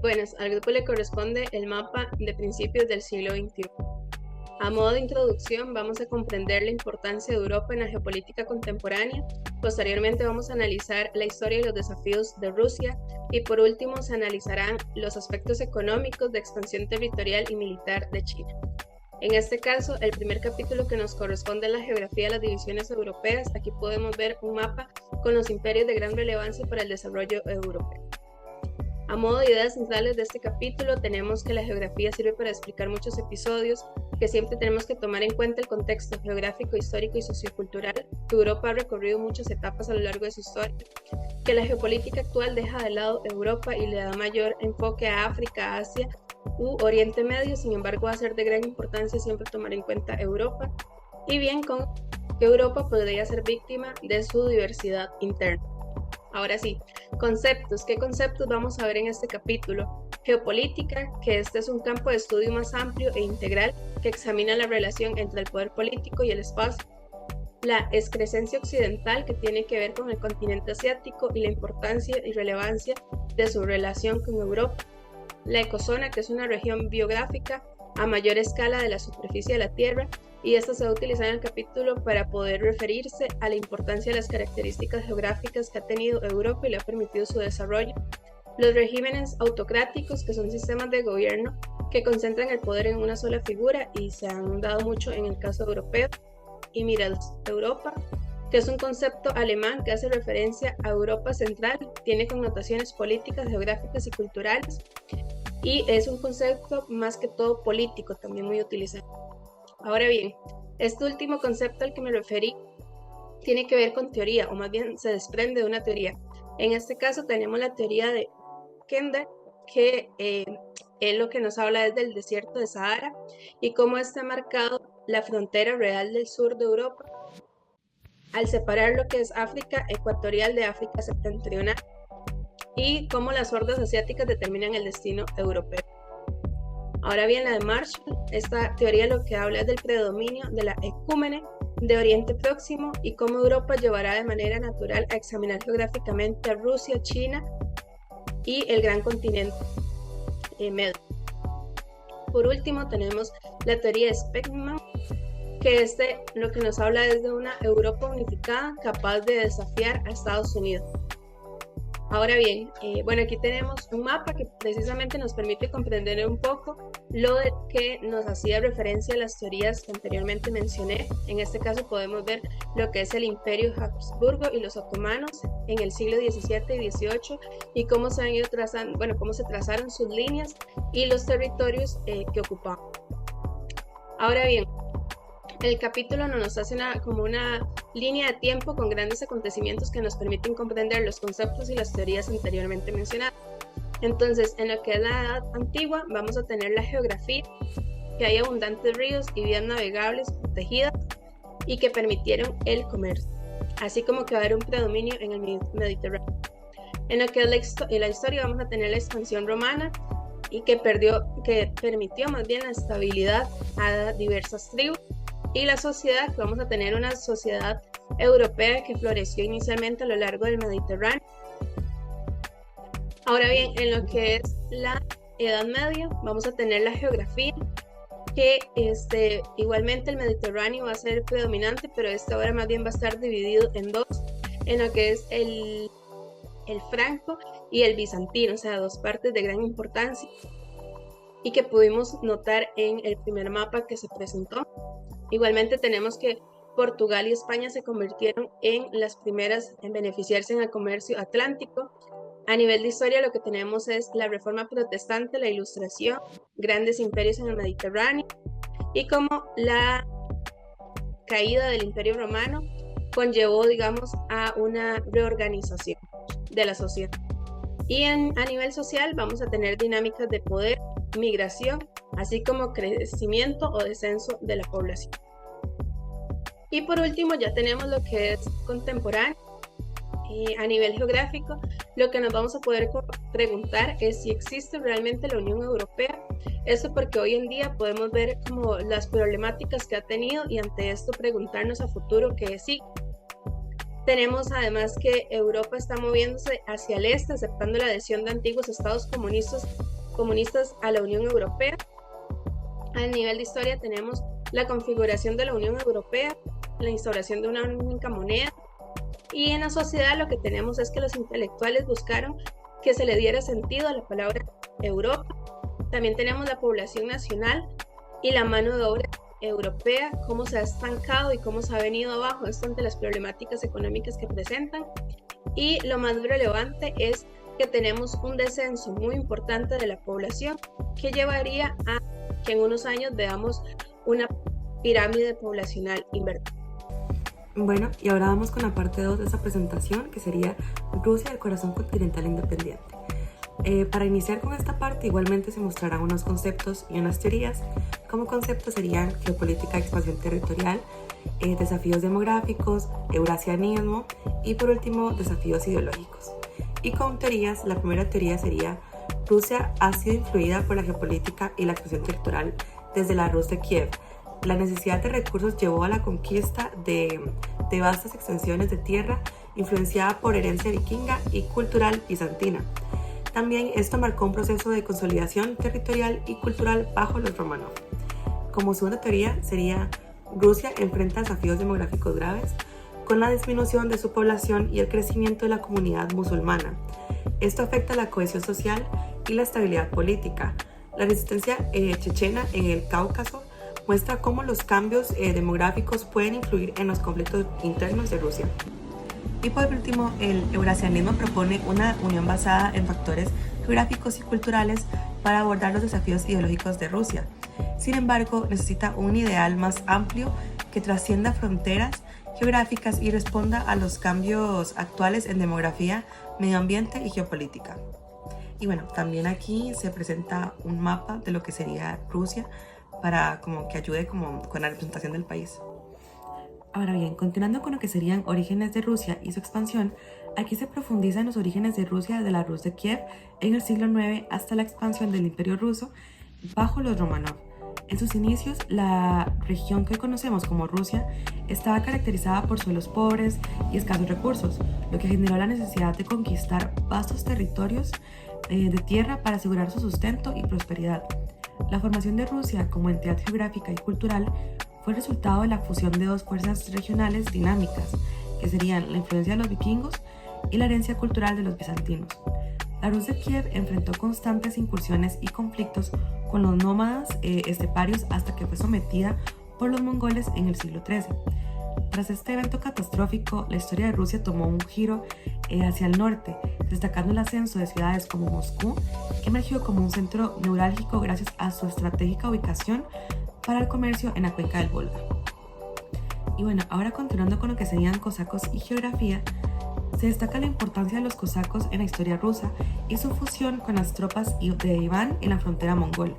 Bueno, al grupo le corresponde el mapa de principios del siglo XXI. A modo de introducción, vamos a comprender la importancia de Europa en la geopolítica contemporánea. Posteriormente vamos a analizar la historia y los desafíos de Rusia. Y por último, se analizarán los aspectos económicos de expansión territorial y militar de China. En este caso, el primer capítulo que nos corresponde a la geografía de las divisiones europeas. Aquí podemos ver un mapa con los imperios de gran relevancia para el desarrollo europeo. A modo de ideas centrales de este capítulo, tenemos que la geografía sirve para explicar muchos episodios, que siempre tenemos que tomar en cuenta el contexto geográfico, histórico y sociocultural, que Europa ha recorrido muchas etapas a lo largo de su historia, que la geopolítica actual deja de lado Europa y le da mayor enfoque a África, Asia u Oriente Medio. Sin embargo, va a ser de gran importancia siempre tomar en cuenta Europa, y bien con que Europa podría ser víctima de su diversidad interna. Ahora sí, conceptos. ¿Qué conceptos vamos a ver en este capítulo? Geopolítica, que este es un campo de estudio más amplio e integral que examina la relación entre el poder político y el espacio. La excrescencia occidental, que tiene que ver con el continente asiático y la importancia y relevancia de su relación con Europa. La ecozona, que es una región biográfica a mayor escala de la superficie de la Tierra, y esto se va a utilizar en el capítulo para poder referirse a la importancia de las características geográficas que ha tenido Europa y le ha permitido su desarrollo. Los regímenes autocráticos, que son sistemas de gobierno que concentran el poder en una sola figura y se han dado mucho en el caso europeo. Y Europa, que es un concepto alemán que hace referencia a Europa central, tiene connotaciones políticas, geográficas y culturales, y es un concepto más que todo político, también muy utilizado. Ahora bien, este último concepto al que me referí tiene que ver con teoría, o más bien se desprende de una teoría. En este caso tenemos la teoría de Kender, que es lo que nos habla desde el desierto de Sahara y cómo está marcado la frontera real del sur de Europa al separar lo que es África ecuatorial de África septentrional, y cómo las hordas asiáticas determinan el destino europeo. Ahora bien, la de Marshall, esta teoría lo que habla es del predominio de la ecúmene de Oriente Próximo y cómo Europa llevará de manera natural a examinar geográficamente a Rusia, China y el gran continente medio. Por último, tenemos la teoría de Speckmann, que lo que nos habla es de una Europa unificada capaz de desafiar a Estados Unidos. Ahora bien, bueno, aquí tenemos un mapa que precisamente nos permite comprender un poco lo de que nos hacía referencia a las teorías que anteriormente mencioné. En este caso podemos ver lo que es el Imperio Habsburgo y los otomanos en el siglo XVII y XVIII y cómo se han ido trazando, bueno, cómo se trazaron sus líneas y los territorios que ocupaban. Ahora bien, el capítulo nos hace como una línea de tiempo con grandes acontecimientos que nos permiten comprender los conceptos y las teorías anteriormente mencionadas. Entonces, en lo que es la Edad Antigua, vamos a tener la geografía, que hay abundantes ríos y vías navegables protegidas y que permitieron el comercio, así como que va a haber un predominio en el Mediterráneo. En lo que es la historia, vamos a tener la expansión romana y que permitió más bien la estabilidad a diversas tribus. Y la sociedad, que vamos a tener una sociedad europea que floreció inicialmente a lo largo del Mediterráneo. Ahora bien, en lo que es la Edad Media, vamos a tener la geografía, que igualmente el Mediterráneo va a ser predominante, pero ahora más bien va a estar dividido en dos, en lo que es el franco y el bizantino, o sea, dos partes de gran importancia, y que pudimos notar en el primer mapa que se presentó. Igualmente tenemos que Portugal y España se convirtieron en las primeras en beneficiarse en el comercio atlántico. A nivel de historia lo que tenemos es la Reforma Protestante, la Ilustración, grandes imperios en el Mediterráneo y cómo la caída del Imperio Romano conllevó, digamos, a una reorganización de la sociedad. Y a nivel social vamos a tener dinámicas de poder, migración, así como crecimiento o descenso de la población. Y por último ya tenemos lo que es contemporáneo. A nivel geográfico, lo que nos vamos a poder preguntar es si existe realmente la Unión Europea. Esto porque hoy en día podemos ver como las problemáticas que ha tenido y ante esto preguntarnos a futuro que sí. Tenemos además que Europa está moviéndose hacia el este, aceptando la adhesión de antiguos estados comunistas a la Unión Europea. A nivel de historia tenemos la configuración de la Unión Europea, la instauración de una única moneda, y en la sociedad lo que tenemos es que los intelectuales buscaron que se le diera sentido a la palabra Europa. También tenemos la población nacional y la mano de obra europea, cómo se ha estancado y cómo se ha venido abajo esto ante las problemáticas económicas que presentan. Y lo más relevante es que tenemos un descenso muy importante de la población que llevaría a que en unos años veamos una pirámide poblacional invertida. Bueno, y ahora vamos con la parte 2 de esta presentación, que sería Rusia, el corazón continental independiente. Para iniciar con esta parte, igualmente se mostrarán unos conceptos y unas teorías. Como conceptos serían geopolítica, expansión territorial, desafíos demográficos, eurasianismo y por último desafíos ideológicos. Y con teorías, la primera teoría sería: Rusia ha sido influida por la geopolítica y la expansión territorial desde la Rus de Kiev. La necesidad de recursos llevó a la conquista de vastas extensiones de tierra influenciada por herencia vikinga y cultural bizantina. También esto marcó un proceso de consolidación territorial y cultural bajo los Romanov. Como segunda teoría sería: Rusia enfrenta desafíos demográficos graves con la disminución de su población y el crecimiento de la comunidad musulmana. Esto afecta la cohesión social y la estabilidad política. La resistencia chechena en el Cáucaso muestra cómo los cambios demográficos pueden influir en los conflictos internos de Rusia. Y por último, el eurasianismo propone una unión basada en factores geográficos y culturales para abordar los desafíos ideológicos de Rusia. Sin embargo, necesita un ideal más amplio que trascienda fronteras geográficas y responda a los cambios actuales en demografía, medio ambiente y geopolítica. Y bueno, también aquí se presenta un mapa de lo que sería Rusia, para como que ayude con la representación del país. Ahora bien, continuando con lo que serían orígenes de Rusia y su expansión, aquí se profundiza en los orígenes de Rusia desde la Rus de Kiev en el siglo IX hasta la expansión del Imperio Ruso bajo los Romanov. En sus inicios, la región que hoy conocemos como Rusia estaba caracterizada por suelos pobres y escasos recursos, lo que generó la necesidad de conquistar vastos territorios de tierra para asegurar su sustento y prosperidad. La formación de Rusia como entidad geográfica y cultural fue el resultado de la fusión de dos fuerzas regionales dinámicas, que serían la influencia de los vikingos y la herencia cultural de los bizantinos. La Rus de Kiev enfrentó constantes incursiones y conflictos con los nómadas esteparios hasta que fue sometida por los mongoles en el siglo XIII. Tras este evento catastrófico, la historia de Rusia tomó un giro hacia el norte, destacando el ascenso de ciudades como Moscú, que emergió como un centro neurálgico gracias a su estratégica ubicación para el comercio en la cuenca del Volga. Y bueno, ahora continuando con lo que serían cosacos y geografía, se destaca la importancia de los cosacos en la historia rusa y su fusión con las tropas de Iván en la frontera mongol.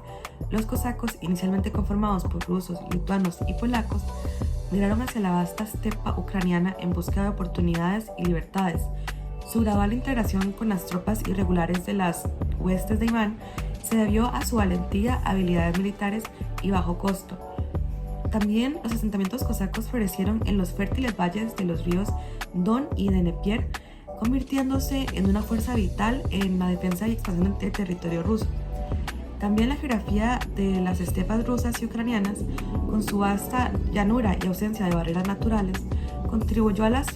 Los cosacos, inicialmente conformados por rusos, lituanos y polacos, migraron hacia la vasta estepa ucraniana en busca de oportunidades y libertades. Su gradual integración con las tropas irregulares de las huestes de Iván se debió a su valentía, habilidades militares y bajo costo. También los asentamientos cosacos florecieron en los fértiles valles de los ríos Don y Dnieper, convirtiéndose en una fuerza vital en la defensa y expansión del territorio ruso. También la geografía de las estepas rusas y ucranianas, con su vasta llanura y ausencia de barreras naturales, contribuyó a los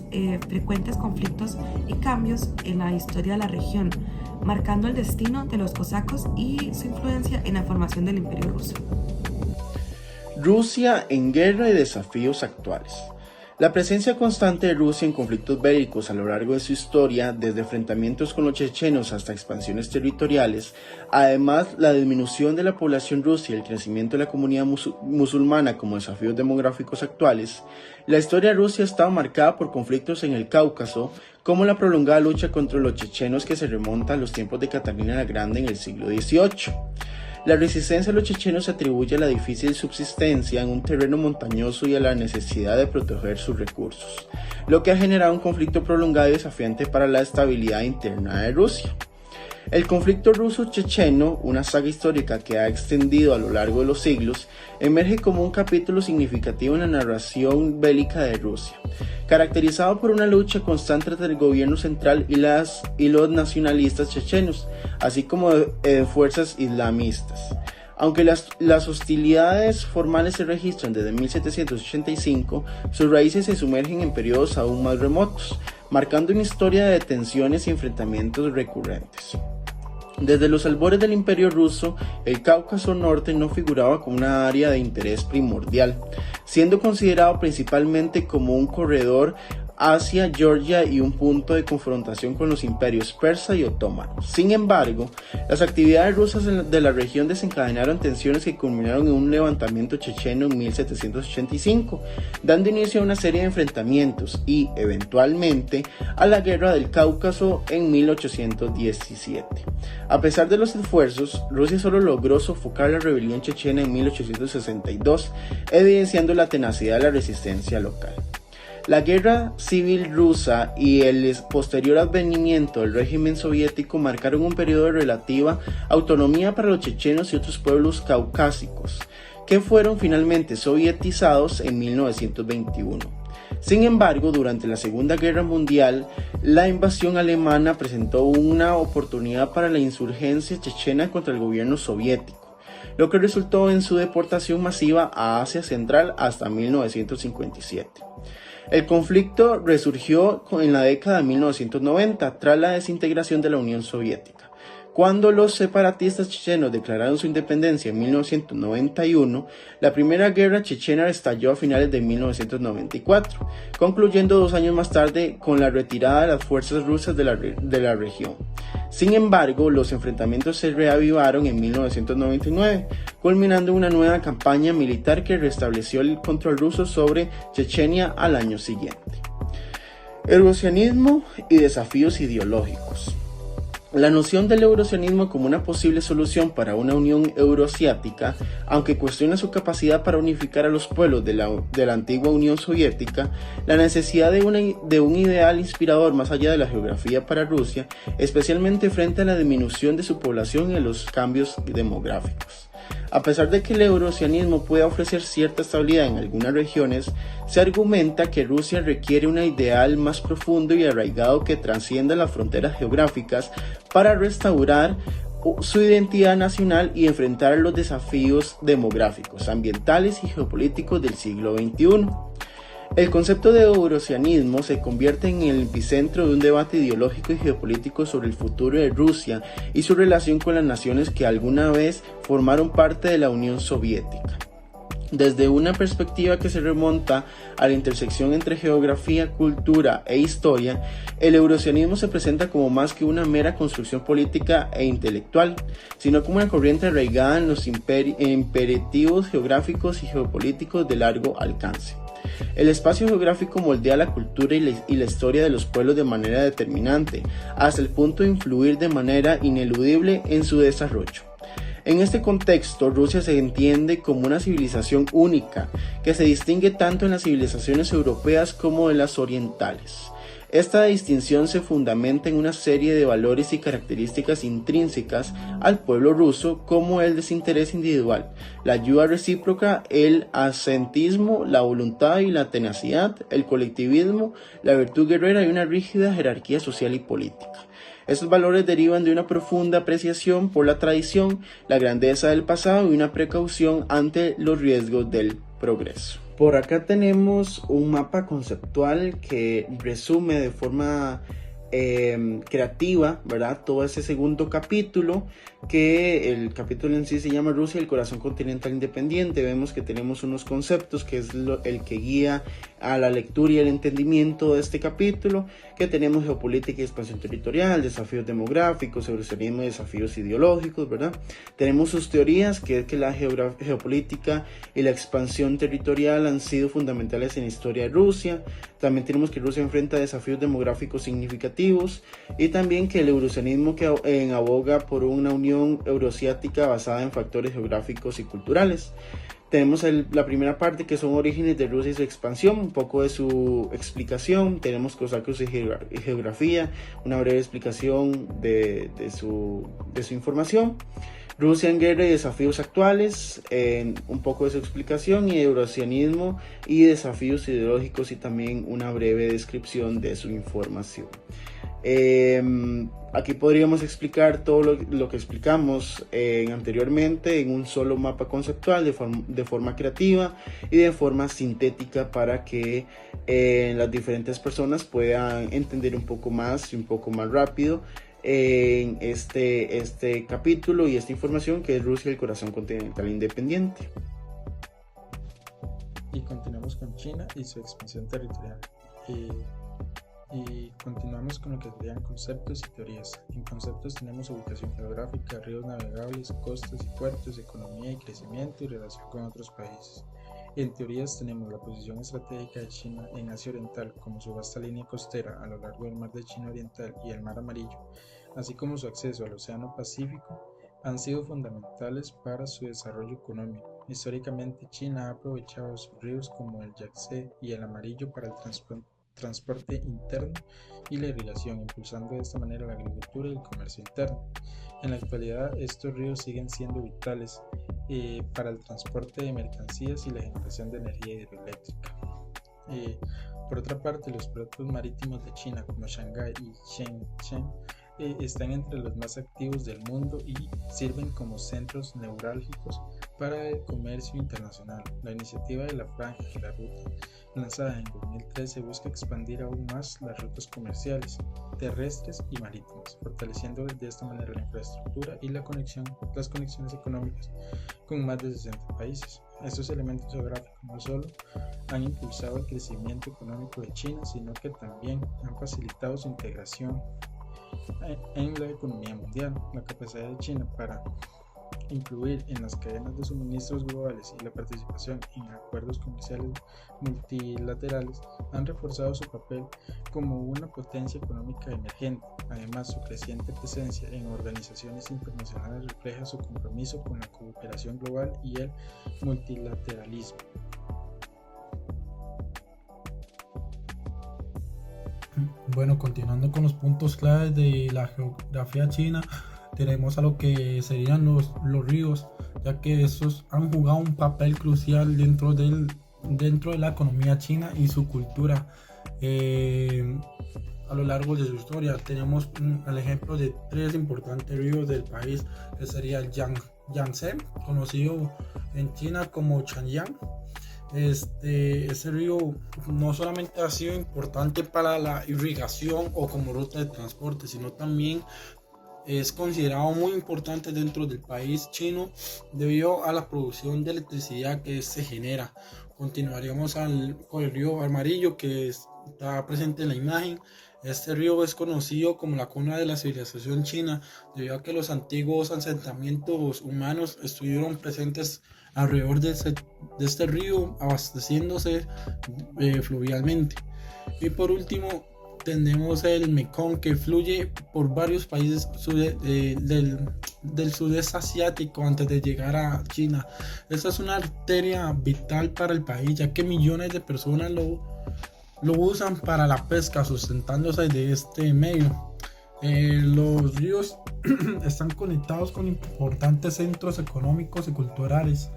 frecuentes conflictos y cambios en la historia de la región, marcando el destino de los cosacos y su influencia en la formación del Imperio Ruso. Rusia en guerra y desafíos actuales. La presencia constante de Rusia en conflictos bélicos a lo largo de su historia, desde enfrentamientos con los chechenos hasta expansiones territoriales, además la disminución de la población rusa y el crecimiento de la comunidad musulmana como desafíos demográficos actuales, la historia de Rusia ha estado marcada por conflictos en el Cáucaso, como la prolongada lucha contra los chechenos que se remonta a los tiempos de Catalina la Grande en el siglo XVIII. La resistencia de los chechenos se atribuye a la difícil subsistencia en un terreno montañoso y a la necesidad de proteger sus recursos, lo que ha generado un conflicto prolongado y desafiante para la estabilidad interna de Rusia. El conflicto ruso-checheno, una saga histórica que ha extendido a lo largo de los siglos, emerge como un capítulo significativo en la narración bélica de Rusia, caracterizado por una lucha constante entre el gobierno central y los nacionalistas chechenos, así como de fuerzas islamistas. Aunque las hostilidades formales se registran desde 1785, sus raíces se sumergen en periodos aún más remotos, marcando una historia de tensiones y enfrentamientos recurrentes. Desde los albores del Imperio ruso, el Cáucaso Norte no figuraba como una área de interés primordial, siendo considerado principalmente como un corredor hacia Georgia y un punto de confrontación con los imperios persa y otomano. Sin embargo, las actividades rusas de la región desencadenaron tensiones que culminaron en un levantamiento checheno en 1785, dando inicio a una serie de enfrentamientos y, eventualmente, a la Guerra del Cáucaso en 1817. A pesar de los esfuerzos, Rusia solo logró sofocar la rebelión chechena en 1862, evidenciando la tenacidad de la resistencia local. La guerra civil rusa y el posterior advenimiento del régimen soviético marcaron un periodo de relativa autonomía para los chechenos y otros pueblos caucásicos, que fueron finalmente sovietizados en 1921. Sin embargo, durante la Segunda Guerra Mundial, la invasión alemana presentó una oportunidad para la insurgencia chechena contra el gobierno soviético, lo que resultó en su deportación masiva a Asia Central hasta 1957. El conflicto resurgió en la década de 1990 tras la desintegración de la Unión Soviética. Cuando los separatistas chechenos declararon su independencia en 1991, la primera guerra chechena estalló a finales de 1994, concluyendo 2 años más tarde con la retirada de las fuerzas rusas de la región. Sin embargo, los enfrentamientos se reavivaron en 1999, culminando en una nueva campaña militar que restableció el control ruso sobre Chechenia al año siguiente. Eurasianismo y desafíos ideológicos. La noción del eurasianismo como una posible solución para una unión euroasiática, aunque cuestiona su capacidad para unificar a los pueblos de la antigua Unión Soviética, la necesidad de un ideal inspirador más allá de la geografía para Rusia, especialmente frente a la disminución de su población y a los cambios demográficos. A pesar de que el eurasianismo puede ofrecer cierta estabilidad en algunas regiones, se argumenta que Rusia requiere un ideal más profundo y arraigado que trascienda las fronteras geográficas para restaurar su identidad nacional y enfrentar los desafíos demográficos, ambientales y geopolíticos del siglo XXI. El concepto de eurasianismo se convierte en el epicentro de un debate ideológico y geopolítico sobre el futuro de Rusia y su relación con las naciones que alguna vez formaron parte de la Unión Soviética. Desde una perspectiva que se remonta a la intersección entre geografía, cultura e historia, el eurasianismo se presenta como más que una mera construcción política e intelectual, sino como una corriente arraigada en los imperativos geográficos y geopolíticos de largo alcance. El espacio geográfico moldea la cultura y la historia de los pueblos de manera determinante, hasta el punto de influir de manera ineludible en su desarrollo. En este contexto, Rusia se entiende como una civilización única, que se distingue tanto en las civilizaciones europeas como en las orientales. Esta distinción se fundamenta en una serie de valores y características intrínsecas al pueblo ruso, como el desinterés individual, la ayuda recíproca, el ascetismo, la voluntad y la tenacidad, el colectivismo, la virtud guerrera y una rígida jerarquía social y política. Estos valores derivan de una profunda apreciación por la tradición, la grandeza del pasado y una precaución ante los riesgos del progreso. Por acá tenemos un mapa conceptual que resume de forma creativa, ¿verdad? Todo ese segundo capítulo, que el capítulo en sí se llama Rusia, el corazón continental independiente. Vemos que tenemos unos conceptos que es el que guía a la lectura y el entendimiento de este capítulo, que tenemos geopolítica y expansión territorial, desafíos demográficos, eurasianismo y desafíos ideológicos, ¿verdad? Tenemos sus teorías, que es que la geopolítica y la expansión territorial han sido fundamentales en la historia de Rusia. También tenemos que Rusia enfrenta desafíos demográficos significativos, y también que el eurasianismo que aboga por una unión euroasiática basada en factores geográficos y culturales. Tenemos la primera parte, que son orígenes de Rusia y su expansión, un poco de su explicación. Tenemos cosacos y geografía, una breve explicación de su información. Rusia en guerra y desafíos actuales, un poco de su explicación, y eurasianismo y desafíos ideológicos, y también una breve descripción de su información. Aquí podríamos explicar todo lo que explicamos anteriormente en un solo mapa conceptual de forma creativa y de forma sintética, para que las diferentes personas puedan entender un poco más y un poco más rápido en este capítulo y esta información, que es Rusia, el corazón continental independiente. Y continuamos con China y su expansión territorial. Y continuamos con lo que serían conceptos y teorías. En conceptos tenemos ubicación geográfica, ríos navegables, costas y puertos, economía y crecimiento y relación con otros países. En teorías tenemos la posición estratégica de China en Asia Oriental, como su vasta línea costera a lo largo del mar de China Oriental y el Mar Amarillo, así como su acceso al Océano Pacífico, han sido fundamentales para su desarrollo económico. Históricamente, China ha aprovechado sus ríos como el Yangtze y el Amarillo para el transporte interno y la irrigación, impulsando de esta manera la agricultura y el comercio interno. En la actualidad, estos ríos siguen siendo vitales para el transporte de mercancías y la generación de energía hidroeléctrica. Por otra parte, los puertos marítimos de China, como Shanghái y Shenzhen, están entre los más activos del mundo y sirven como centros neurálgicos para el comercio internacional. La iniciativa de la Franja y la Ruta, lanzada en 2013, busca expandir aún más las rutas comerciales, terrestres y marítimas, fortaleciendo de esta manera la infraestructura y las conexiones económicas con más de 60 países. Estos elementos geográficos no solo han impulsado el crecimiento económico de China, sino que también han facilitado su integración en la economía mundial. La capacidad de China para influir en las cadenas de suministros globales y la participación en acuerdos comerciales multilaterales han reforzado su papel como una potencia económica emergente. Además, su creciente presencia en organizaciones internacionales refleja su compromiso con la cooperación global y el multilateralismo. Bueno, continuando con los puntos claves de la geografía china, tenemos a lo que serían los ríos, ya que estos han jugado un papel crucial dentro de la economía china y su cultura. A lo largo de su historia tenemos el ejemplo de 3 importantes ríos del país, que sería el Yangtze, conocido en China como Chanjiang. Ese río no solamente ha sido importante para la irrigación o como ruta de transporte, sino también es considerado muy importante dentro del país chino debido a la producción de electricidad que se genera. Continuaríamos con el río Amarillo, que está presente en la imagen. Este río es conocido como la cuna de la civilización china, debido a que los antiguos asentamientos humanos estuvieron presentes alrededor de este río, abasteciéndose fluvialmente. Y por último tenemos el Mekong, que fluye por varios países del sudeste asiático antes de llegar a China. Esta es una arteria vital para el país, ya que millones de personas lo usan para la pesca, sustentándose de este medio. Los ríos están conectados con importantes centros económicos y culturales.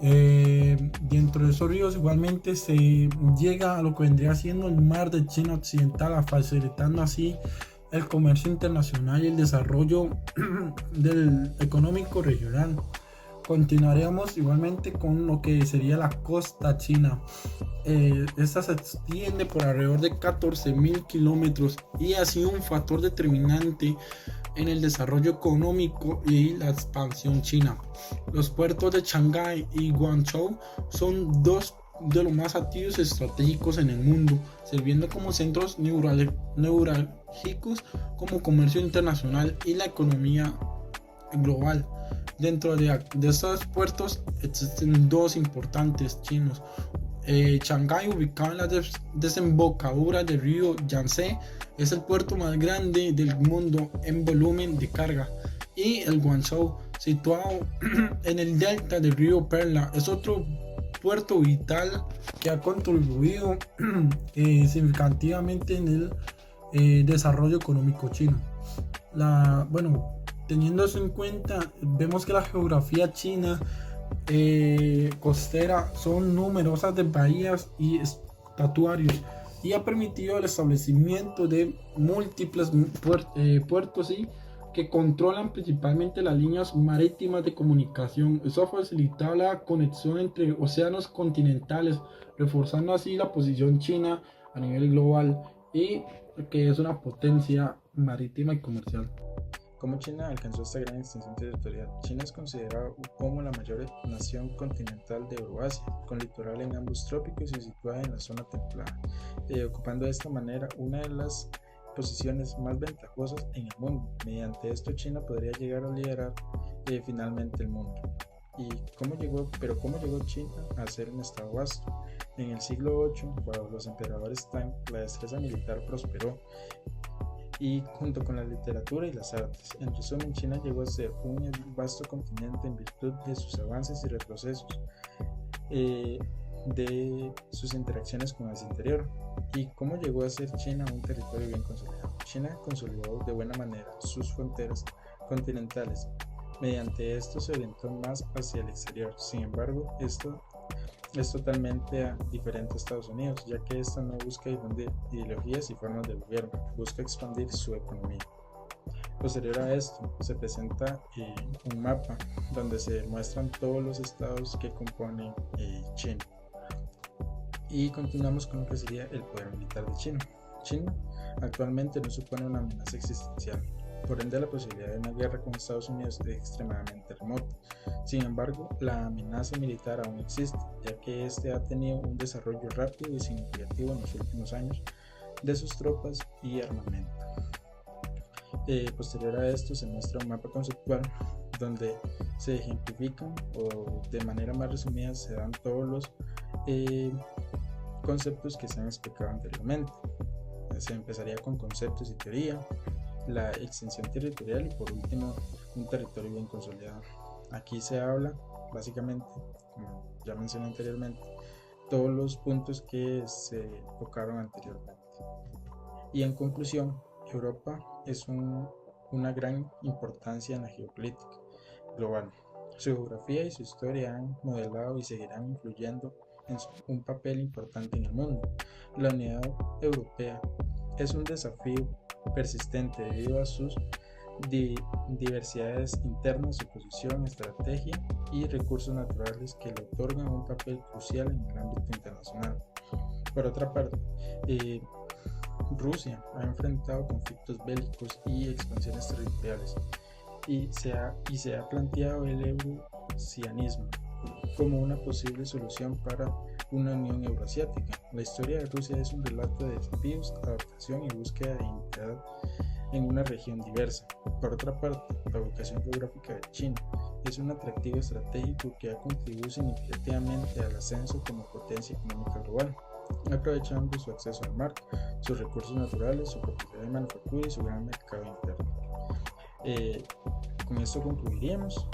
Dentro de esos ríos igualmente se llega a lo que vendría siendo el mar de China Occidental, facilitando así el comercio internacional y el desarrollo del económico regional. Continuaremos igualmente con lo que sería la costa china. Esta se extiende por alrededor de 14.000 kilómetros y ha sido un factor determinante en el desarrollo económico y la expansión china. Los puertos de Shanghái y Guangzhou son 2 de los más activos estratégicos en el mundo, sirviendo como centros neurálgicos como comercio internacional y la economía global. Dentro de estos puertos existen 2 importantes chinos. Shanghái, ubicado en la desembocadura del río Yangtze, es el puerto más grande del mundo en volumen de carga, y el Guangzhou, situado en el delta del río Perla. Es otro puerto vital que ha contribuido significativamente en el desarrollo económico chino. Teniendo eso en cuenta, vemos que la geografía china costera son numerosas de bahías y estuarios, y ha permitido el establecimiento de múltiples puertos que controlan principalmente las líneas marítimas de comunicación. Eso ha facilitado la conexión entre océanos continentales, reforzando así la posición china a nivel global y que es una potencia marítima y comercial. ¿Cómo China alcanzó esta gran extensión territorial? China es considerada como la mayor nación continental de Euroasia, con litoral en ambos trópicos y situada en la zona templada, ocupando de esta manera una de las posiciones más ventajosas en el mundo. Mediante esto, China podría llegar a liderar finalmente el mundo. ¿Cómo llegó China a ser un estado vasto? En el siglo VIII, bajo los emperadores Tang, la destreza militar prosperó, y junto con la literatura y las artes. En resumen, China llegó a ser un vasto continente en virtud de sus avances y retrocesos, de sus interacciones con el interior. ¿Y cómo llegó a ser China un territorio bien consolidado? China consolidó de buena manera sus fronteras continentales. Mediante esto se orientó más hacia el exterior. Sin embargo, esto es totalmente diferente a Estados Unidos, ya que esta no busca difundir ideologías y formas de gobierno, busca expandir su economía. Posterior a esto, se presenta un mapa donde se muestran todos los estados que componen China. Y continuamos con lo que sería el poder militar de China. China actualmente no supone una amenaza existencial, por ende la posibilidad de una guerra con Estados Unidos es extremadamente remota. Sin embargo, la amenaza militar aún existe, ya que este ha tenido un desarrollo rápido y significativo en los últimos años de sus tropas y armamento. Posterior a esto se muestra un mapa conceptual donde se ejemplifican, o de manera más resumida se dan todos los conceptos que se han explicado anteriormente. Se empezaría con conceptos y teoría, la extensión territorial y por último un territorio bien consolidado. Aquí se habla básicamente, como ya mencioné anteriormente, todos los puntos que se tocaron anteriormente. Y en conclusión, Europa es una gran importancia en la geopolítica global. Su geografía y su historia han modelado y seguirán influyendo en un papel importante en el mundo. La unidad europea es un desafío persistente debido a sus diversidades internas, su posición, estrategia y recursos naturales que le otorgan un papel crucial en el ámbito internacional. Por otra parte, Rusia ha enfrentado conflictos bélicos y expansiones territoriales y se ha planteado el eurasianismo como una posible solución para una unión euroasiática. La historia de Rusia es un relato de desafíos, adaptación y búsqueda de identidad en una región diversa. Por otra parte, la ubicación geográfica de China es un atractivo estratégico que ha contribuido significativamente al ascenso como potencia económica global, aprovechando su acceso al mar, sus recursos naturales, su capacidad de manufactura y su gran mercado interno. Con esto concluiríamos.